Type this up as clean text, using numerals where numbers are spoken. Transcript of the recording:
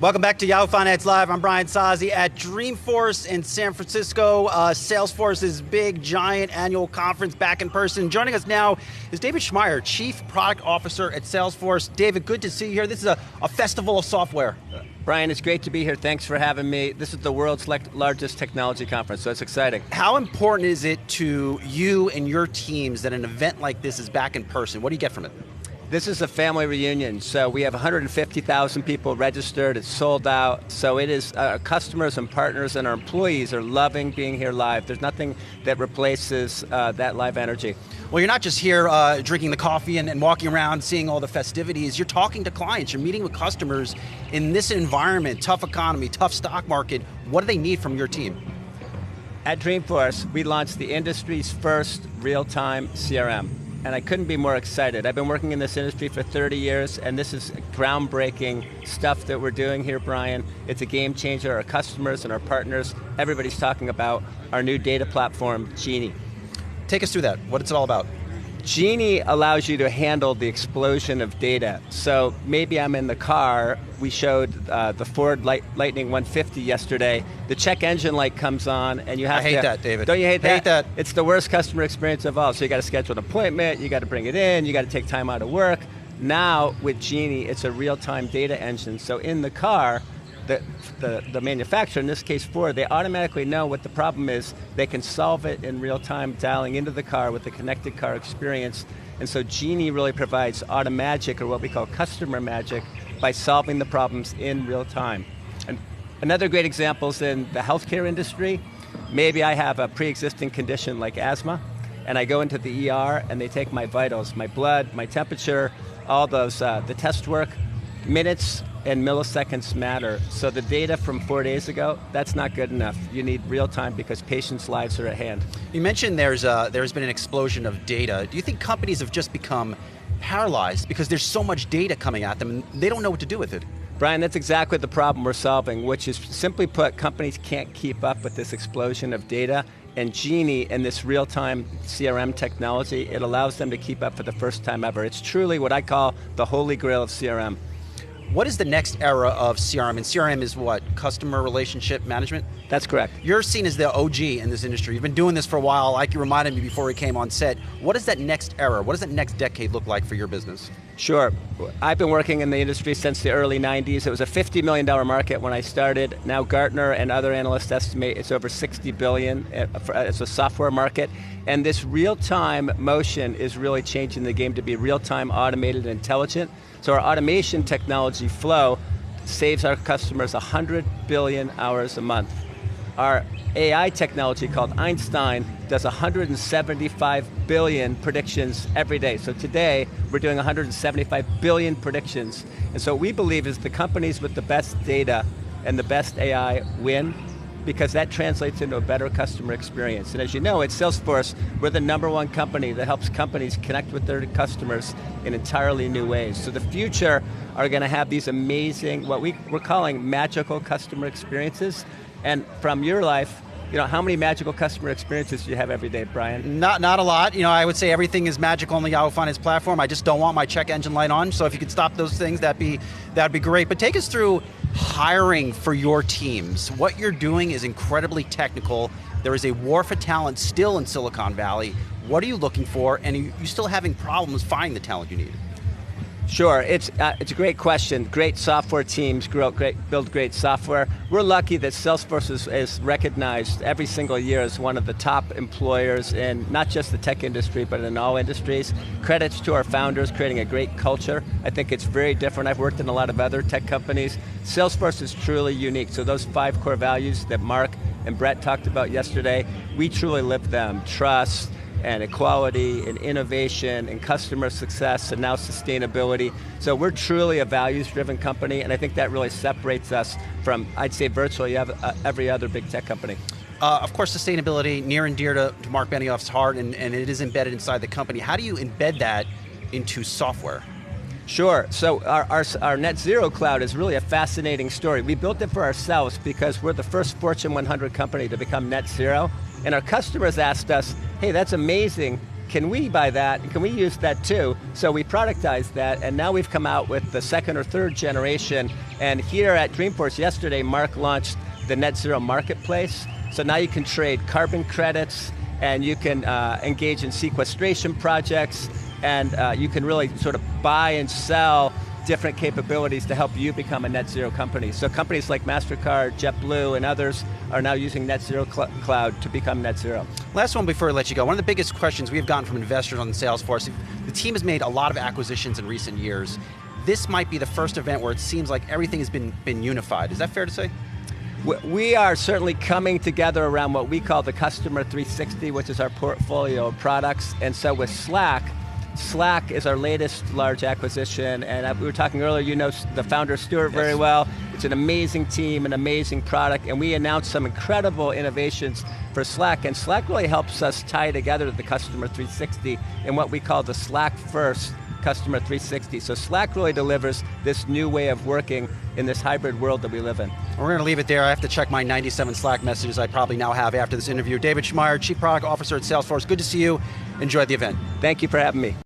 Welcome back to Yahoo Finance Live. I'm Brian Sozzi at Dreamforce in San Francisco. Salesforce's big, giant annual conference back in person. Joining us now is David Schmaier, Chief Product Officer at Salesforce. David, good to see you here. This is a festival of software. Brian, it's great to be here. Thanks for having me. This is the world's largest technology conference, so it's exciting. How important is it to you and your teams that an event like this is back in person? What do you get from it? This is a family reunion, so we have 150,000 people registered. It's sold out, so it is. Our customers and partners and our employees are loving being here live. There's nothing that replaces that live energy. Well, you're not just here drinking the coffee and walking around seeing all the festivities. You're talking to clients. You're meeting with customers in this environment, tough economy, tough stock market. What do they need from your team? At Dreamforce, we launched the industry's first real-time CRM. And I couldn't be more excited. I've been working in this industry for 30 years, and this is groundbreaking stuff that we're doing here, Brian. It's a game changer. Our customers and our partners, everybody's talking about our new data platform, Genie. Take us through that. What it's all about. Genie allows you to handle the explosion of data. So maybe I'm in the car. We showed the Ford Lightning 150 yesterday. The check engine light comes on, and you have to... I hate that, David. Don't you hate that? Hate that. It's the worst customer experience of all. So you got to schedule an appointment, you got to bring it in, you got to take time out of work. Now with Genie, it's a real-time data engine. So in the car, the manufacturer, in this case Ford, they automatically know what the problem is. They can solve it in real time, dialing into the car with the connected car experience. And so Genie really provides automagic, or what we call customer magic, by solving the problems in real time. And another great example is in the healthcare industry. Maybe I have a pre-existing condition like asthma, and I go into the ER and they take my vitals, my blood, my temperature, all those, the test work. Minutes and milliseconds matter. So the data from 4 days ago, that's not good enough. You need real time because patients' lives are at hand. You mentioned there's been an explosion of data. Do you think companies have just become paralyzed because there's so much data coming at them and they don't know what to do with it? Brian, that's exactly the problem we're solving, which is, simply put, companies can't keep up with this explosion of data. And Genie and this real-time CRM technology, it allows them to keep up for the first time ever. It's truly what I call the holy grail of CRM. What is the next era of CRM? And CRM is what? Customer relationship management? That's correct. You're seen as the OG in this industry. You've been doing this for a while. Like you reminded me before we came on set. What is that next era? What does that next decade look like for your business? Sure. I've been working in the industry since the early 90s. It was a $50 million market when I started. Now Gartner and other analysts estimate it's over $60 billion as a software market. And this real-time motion is really changing the game to be real-time, automated, and intelligent. So our automation technology Flow saves our customers 100 billion hours a month. Our AI technology called Einstein does 175 billion predictions every day. So today, we're doing 175 billion predictions. And so what we believe is the companies with the best data and the best AI win, because that translates into a better customer experience. And as you know, at Salesforce, we're the #1 company that helps companies connect with their customers in entirely new ways. So the future are going to have these amazing, what we're calling magical customer experiences. And from your life, how many magical customer experiences do you have every day, Brian? Not a lot. I would say everything is magical on the Yahoo Finance platform. I just don't want my check engine light on. So if you could stop those things, that'd be great. But take us through hiring for your teams. What you're doing is incredibly technical. There is a war for talent still in Silicon Valley. What are you looking for? And are you still having problems finding the talent you need? Sure, it's a great question. Great software teams build great software. We're lucky that Salesforce is recognized every single year as one of the top employers in not just the tech industry, but in all industries. Credits to our founders creating a great culture. I think it's very different. I've worked in a lot of other tech companies. Salesforce is truly unique. So those 5 core values that Mark and Brett talked about yesterday, we truly live them. Trust, and equality, and innovation, and customer success, and now sustainability. So we're truly a values-driven company, and I think that really separates us from, I'd say, virtually every other big tech company. Of course, sustainability, near and dear to Mark Benioff's heart, and it is embedded inside the company. How do you embed that into software? Sure, so our Net Zero Cloud is really a fascinating story. We built it for ourselves because we're the first Fortune 100 company to become net zero, and our customers asked us, hey, that's amazing, can we buy that? Can we use that too? So we productized that, and now we've come out with the second or third generation. And here at Dreamforce yesterday, Mark launched the Net Zero Marketplace. So now you can trade carbon credits, and you can engage in sequestration projects, and you can really sort of buy and sell different capabilities to help you become a net zero company. So companies like MasterCard, JetBlue, and others are now using Net Zero Cloud to become net zero. Last one before I let you go. One of the biggest questions we've gotten from investors on Salesforce, the team has made a lot of acquisitions in recent years. This might be the first event where it seems like everything has been unified. Is that fair to say? We are certainly coming together around what we call the Customer 360, which is our portfolio of products. And so with Slack is our latest large acquisition, and we were talking earlier, you know the founder Stuart very well. It's an amazing team, an amazing product, and we announced some incredible innovations for Slack, and Slack really helps us tie together the Customer 360 in what we call the Slack First Customer 360. So Slack really delivers this new way of working in this hybrid world that we live in. We're going to leave it there. I have to check my 97 Slack messages I probably now have after this interview. David Schmaier, Chief Product Officer at Salesforce. Good to see you. Enjoy the event. Thank you for having me.